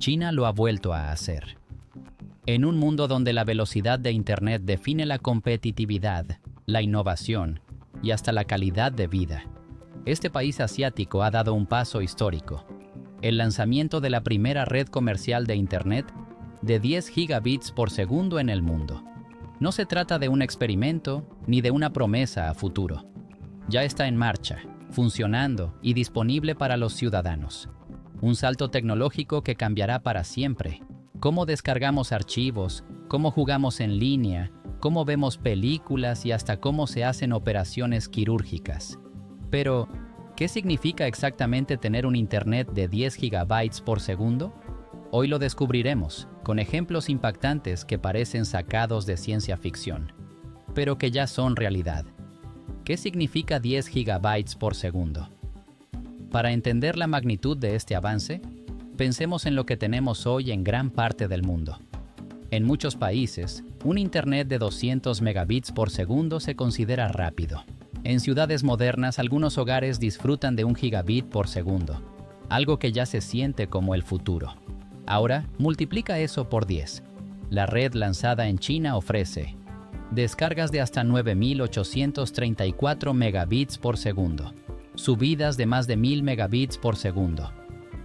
China lo ha vuelto a hacer. En un mundo donde la velocidad de Internet define la competitividad, la innovación y hasta la calidad de vida, este país asiático ha dado un paso histórico: el lanzamiento de la primera red comercial de Internet de 10 gigabits por segundo en el mundo. No se trata de un experimento ni de una promesa a futuro. Ya está en marcha, funcionando y disponible para los ciudadanos. Un salto tecnológico que cambiará para siempre cómo descargamos archivos, cómo jugamos en línea, cómo vemos películas y hasta cómo se hacen operaciones quirúrgicas. Pero, ¿qué significa exactamente tener un Internet de 10 gigabytes por segundo? Hoy lo descubriremos, con ejemplos impactantes que parecen sacados de ciencia ficción, pero que ya son realidad. ¿Qué significa 10 gigabytes por segundo? Para entender la magnitud de este avance, pensemos en lo que tenemos hoy en gran parte del mundo. En muchos países, un Internet de 200 megabits por segundo se considera rápido. En ciudades modernas, algunos hogares disfrutan de 1 gigabit por segundo, algo que ya se siente como el futuro. Ahora, multiplica eso por 10. La red lanzada en China ofrece descargas de hasta 9.834 megabits por segundo, subidas de más de 1.000 megabits por segundo,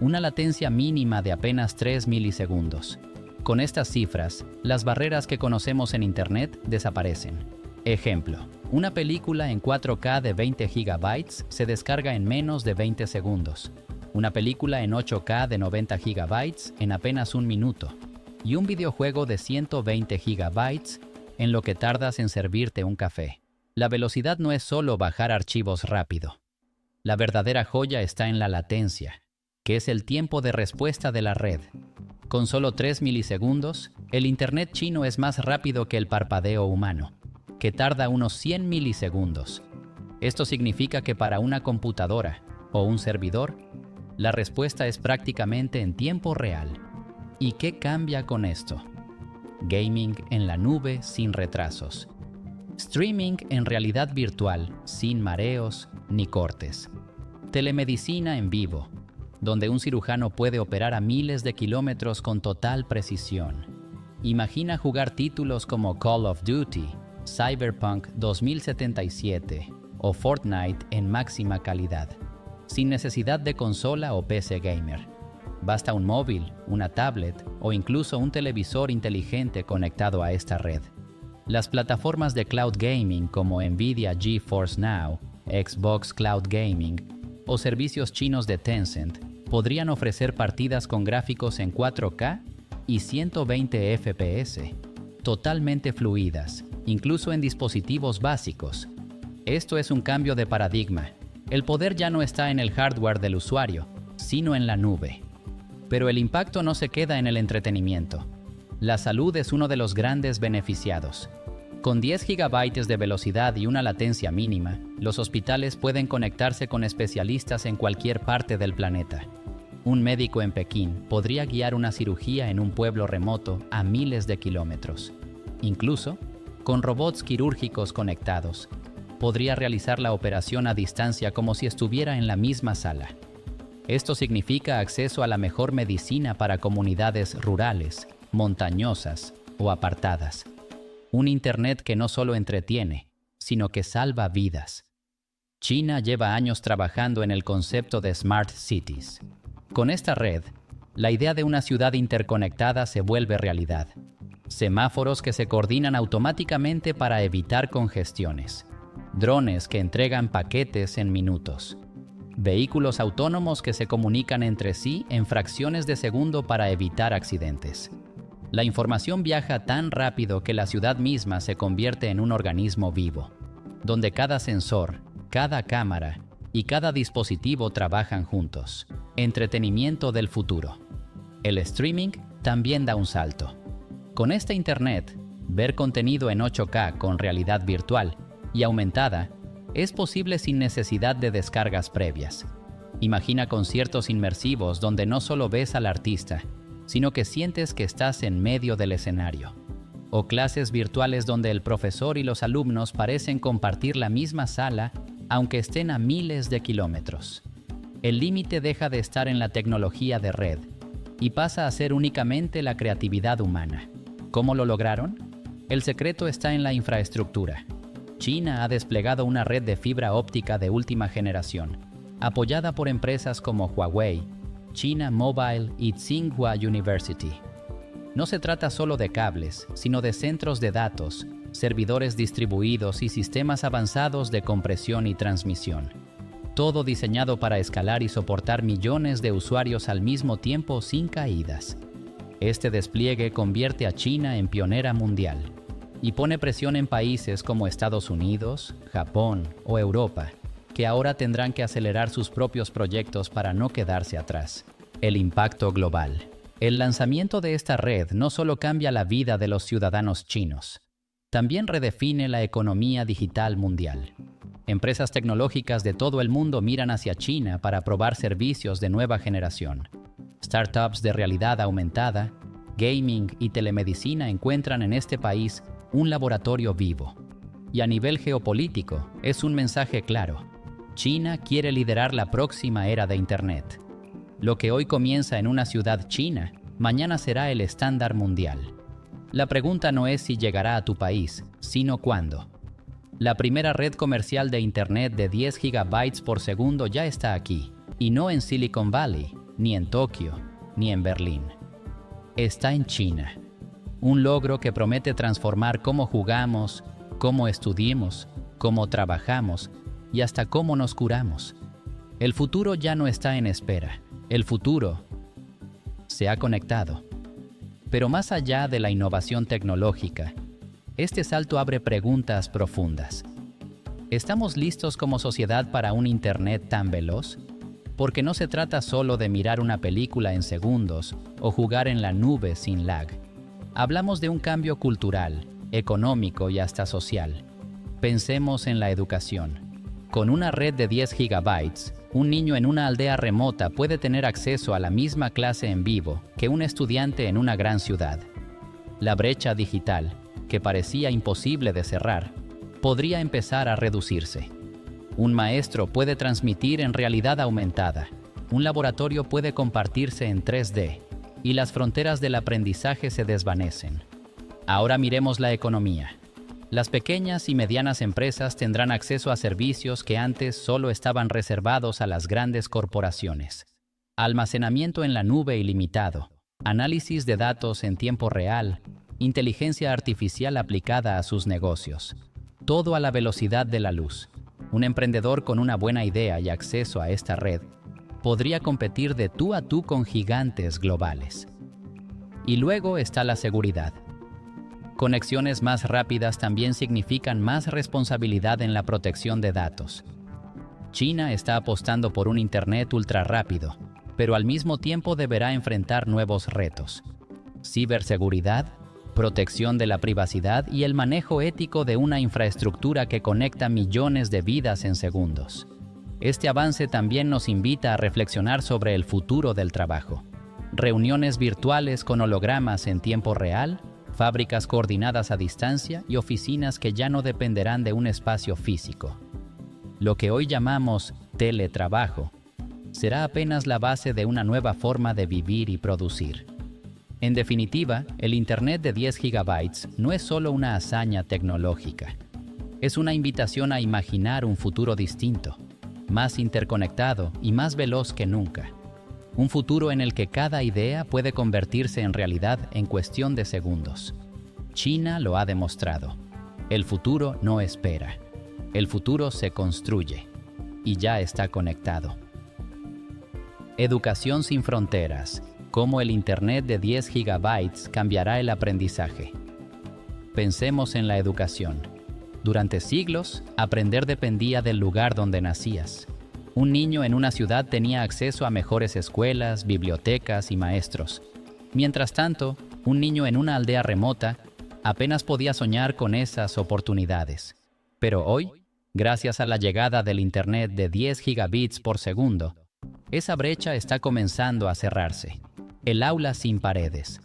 una latencia mínima de apenas 3 milisegundos. Con estas cifras, las barreras que conocemos en Internet desaparecen. Ejemplo, una película en 4K de 20 gigabytes se descarga en menos de 20 segundos. Una película en 8K de 90 gigabytes en apenas un minuto. Y un videojuego de 120 gigabytes en lo que tardas en servirte un café. La velocidad no es solo bajar archivos rápido. La verdadera joya está en la latencia, que es el tiempo de respuesta de la red. Con solo 3 milisegundos, el Internet chino es más rápido que el parpadeo humano, que tarda unos 100 milisegundos. Esto significa que para una computadora o un servidor, la respuesta es prácticamente en tiempo real. ¿Y qué cambia con esto? Gaming en la nube sin retrasos. Streaming en realidad virtual, sin mareos ni cortes. Telemedicina en vivo, donde un cirujano puede operar a miles de kilómetros con total precisión. Imagina jugar títulos como Call of Duty, Cyberpunk 2077 o Fortnite en máxima calidad, sin necesidad de consola o PC gamer. Basta un móvil, una tablet o incluso un televisor inteligente conectado a esta red. Las plataformas de cloud gaming como Nvidia GeForce Now, Xbox Cloud Gaming o servicios chinos de Tencent podrían ofrecer partidas con gráficos en 4K y 120 FPS, totalmente fluidas, incluso en dispositivos básicos. Esto es un cambio de paradigma. El poder ya no está en el hardware del usuario, sino en la nube. Pero el impacto no se queda en el entretenimiento. La salud es uno de los grandes beneficiados. Con 10 gigabytes de velocidad y una latencia mínima, los hospitales pueden conectarse con especialistas en cualquier parte del planeta. Un médico en Pekín podría guiar una cirugía en un pueblo remoto a miles de kilómetros. Incluso, con robots quirúrgicos conectados, podría realizar la operación a distancia como si estuviera en la misma sala. Esto significa acceso a la mejor medicina para comunidades rurales, montañosas o apartadas. Un Internet que no solo entretiene, sino que salva vidas. China lleva años trabajando en el concepto de Smart Cities. Con esta red, la idea de una ciudad interconectada se vuelve realidad. Semáforos que se coordinan automáticamente para evitar congestiones. Drones que entregan paquetes en minutos. Vehículos autónomos que se comunican entre sí en fracciones de segundo para evitar accidentes. La información viaja tan rápido que la ciudad misma se convierte en un organismo vivo, donde cada sensor, cada cámara y cada dispositivo trabajan juntos. Entretenimiento del futuro. El streaming también da un salto. Con este Internet, ver contenido en 8K con realidad virtual y aumentada es posible sin necesidad de descargas previas. Imagina conciertos inmersivos donde no solo ves al artista, sino que sientes que estás en medio del escenario. O clases virtuales donde el profesor y los alumnos parecen compartir la misma sala, aunque estén a miles de kilómetros. El límite deja de estar en la tecnología de red y pasa a ser únicamente la creatividad humana. ¿Cómo lo lograron? El secreto está en la infraestructura. China ha desplegado una red de fibra óptica de última generación, apoyada por empresas como Huawei, China Mobile y Tsinghua University. No se trata solo de cables, sino de centros de datos, servidores distribuidos y sistemas avanzados de compresión y transmisión. Todo diseñado para escalar y soportar millones de usuarios al mismo tiempo sin caídas. Este despliegue convierte a China en pionera mundial y pone presión en países como Estados Unidos, Japón o Europa, que ahora tendrán que acelerar sus propios proyectos para no quedarse atrás. El impacto global. El lanzamiento de esta red no solo cambia la vida de los ciudadanos chinos, también redefine la economía digital mundial. Empresas tecnológicas de todo el mundo miran hacia China para probar servicios de nueva generación. Startups de realidad aumentada, gaming y telemedicina encuentran en este país un laboratorio vivo. Y a nivel geopolítico, es un mensaje claro. China quiere liderar la próxima era de Internet. Lo que hoy comienza en una ciudad china, mañana será el estándar mundial. La pregunta no es si llegará a tu país, sino cuándo. La primera red comercial de Internet de 10 GB por segundo ya está aquí, y no en Silicon Valley, ni en Tokio, ni en Berlín. Está en China. Un logro que promete transformar cómo jugamos, cómo estudiamos, cómo trabajamos y hasta cómo nos curamos. El futuro ya no está en espera. El futuro se ha conectado. Pero más allá de la innovación tecnológica, este salto abre preguntas profundas. ¿Estamos listos como sociedad para un Internet tan veloz? Porque no se trata solo de mirar una película en segundos o jugar en la nube sin lag. Hablamos de un cambio cultural, económico y hasta social. Pensemos en la educación. Con una red de 10 GB, un niño en una aldea remota puede tener acceso a la misma clase en vivo que un estudiante en una gran ciudad. La brecha digital, que parecía imposible de cerrar, podría empezar a reducirse. Un maestro puede transmitir en realidad aumentada, un laboratorio puede compartirse en 3D, y las fronteras del aprendizaje se desvanecen. Ahora miremos la economía. Las pequeñas y medianas empresas tendrán acceso a servicios que antes solo estaban reservados a las grandes corporaciones. Almacenamiento en la nube ilimitado, análisis de datos en tiempo real, inteligencia artificial aplicada a sus negocios. Todo a la velocidad de la luz. Un emprendedor con una buena idea y acceso a esta red podría competir de tú a tú con gigantes globales. Y luego está la seguridad. Conexiones más rápidas también significan más responsabilidad en la protección de datos. China está apostando por un Internet ultra rápido, pero al mismo tiempo deberá enfrentar nuevos retos. Ciberseguridad, protección de la privacidad y el manejo ético de una infraestructura que conecta millones de vidas en segundos. Este avance también nos invita a reflexionar sobre el futuro del trabajo. Reuniones virtuales con hologramas en tiempo real, fábricas coordinadas a distancia y oficinas que ya no dependerán de un espacio físico. Lo que hoy llamamos teletrabajo será apenas la base de una nueva forma de vivir y producir. En definitiva, el Internet de 10 GB no es solo una hazaña tecnológica. Es una invitación a imaginar un futuro distinto, más interconectado y más veloz que nunca. Un futuro en el que cada idea puede convertirse en realidad en cuestión de segundos. China lo ha demostrado. El futuro no espera. El futuro se construye y ya está conectado. Educación sin fronteras. Cómo el Internet de 10 GB cambiará el aprendizaje. Pensemos en la educación. Durante siglos, aprender dependía del lugar donde nacías. Un niño en una ciudad tenía acceso a mejores escuelas, bibliotecas y maestros. Mientras tanto, un niño en una aldea remota apenas podía soñar con esas oportunidades. Pero hoy, gracias a la llegada del Internet de 10 gigabits por segundo, esa brecha está comenzando a cerrarse. El aula sin paredes.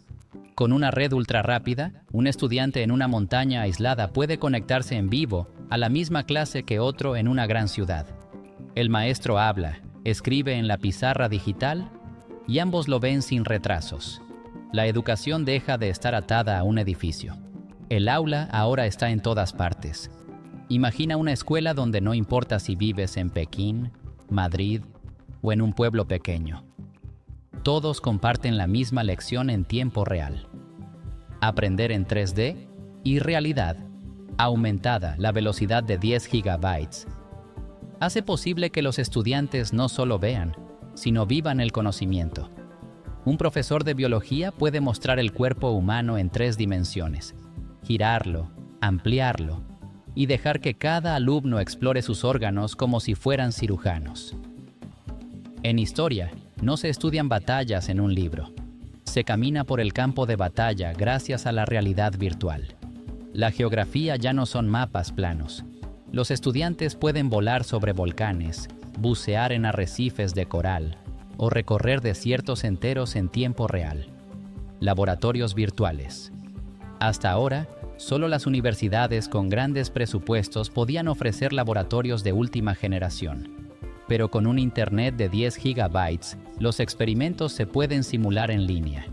Con una red ultra rápida, un estudiante en una montaña aislada puede conectarse en vivo a la misma clase que otro en una gran ciudad. El maestro habla, escribe en la pizarra digital y ambos lo ven sin retrasos. La educación deja de estar atada a un edificio. El aula ahora está en todas partes. Imagina una escuela donde no importa si vives en Pekín, Madrid o en un pueblo pequeño. Todos comparten la misma lección en tiempo real. Aprender en 3D y realidad aumentada, la velocidad de 10 gigabytes, hace posible que los estudiantes no solo vean, sino vivan el conocimiento. Un profesor de biología puede mostrar el cuerpo humano en 3 dimensiones, girarlo, ampliarlo y dejar que cada alumno explore sus órganos como si fueran cirujanos. En historia, no se estudian batallas en un libro. Se camina por el campo de batalla gracias a la realidad virtual. La geografía ya no son mapas planos. Los estudiantes pueden volar sobre volcanes, bucear en arrecifes de coral o recorrer desiertos enteros en tiempo real. Laboratorios virtuales. Hasta ahora, solo las universidades con grandes presupuestos podían ofrecer laboratorios de última generación. Pero con un internet de 10 gigabytes, los experimentos se pueden simular en línea.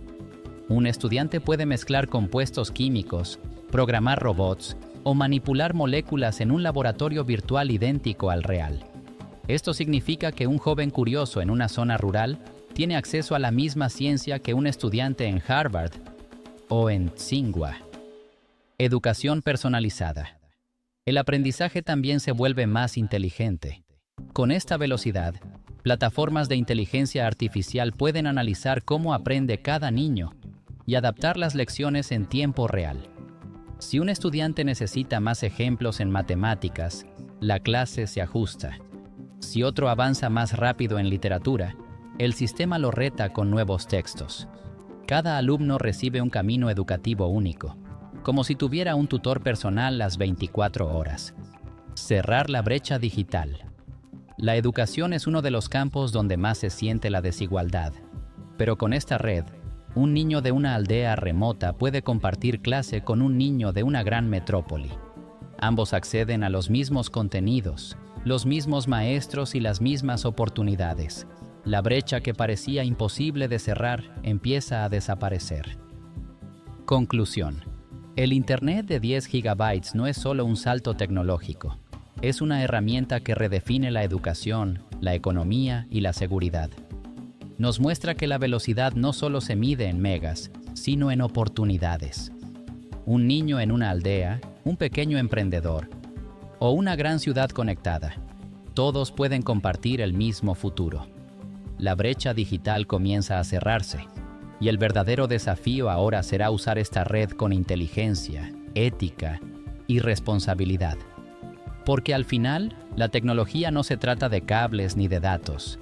Un estudiante puede mezclar compuestos químicos, programar robots o manipular moléculas en un laboratorio virtual idéntico al real. Esto significa que un joven curioso en una zona rural tiene acceso a la misma ciencia que un estudiante en Harvard o en Tsinghua. Educación personalizada. El aprendizaje también se vuelve más inteligente. Con esta velocidad, plataformas de inteligencia artificial pueden analizar cómo aprende cada niño y adaptar las lecciones en tiempo real. Si un estudiante necesita más ejemplos en matemáticas, la clase se ajusta. Si otro avanza más rápido en literatura, el sistema lo reta con nuevos textos. Cada alumno recibe un camino educativo único, como si tuviera un tutor personal las 24 horas. Cerrar la brecha digital. La educación es uno de los campos donde más se siente la desigualdad. Pero con esta red, un niño de una aldea remota puede compartir clase con un niño de una gran metrópoli. Ambos acceden a los mismos contenidos, los mismos maestros y las mismas oportunidades. La brecha que parecía imposible de cerrar empieza a desaparecer. Conclusión. El Internet de 10 gigabytes no es solo un salto tecnológico. Es una herramienta que redefine la educación, la economía y la seguridad. Nos muestra que la velocidad no solo se mide en megas, sino en oportunidades. Un niño en una aldea, un pequeño emprendedor o una gran ciudad conectada, todos pueden compartir el mismo futuro. La brecha digital comienza a cerrarse, y el verdadero desafío ahora será usar esta red con inteligencia, ética y responsabilidad. Porque al final, la tecnología no se trata de cables ni de datos.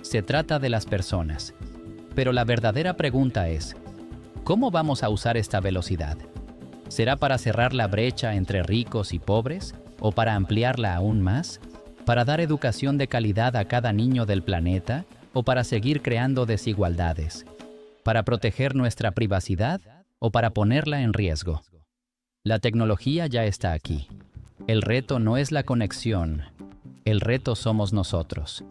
Se trata de las personas. Pero la verdadera pregunta es, ¿cómo vamos a usar esta velocidad? ¿Será para cerrar la brecha entre ricos y pobres? ¿O para ampliarla aún más? ¿Para dar educación de calidad a cada niño del planeta? ¿O para seguir creando desigualdades? ¿Para proteger nuestra privacidad? ¿O para ponerla en riesgo? La tecnología ya está aquí. El reto no es la conexión. El reto somos nosotros.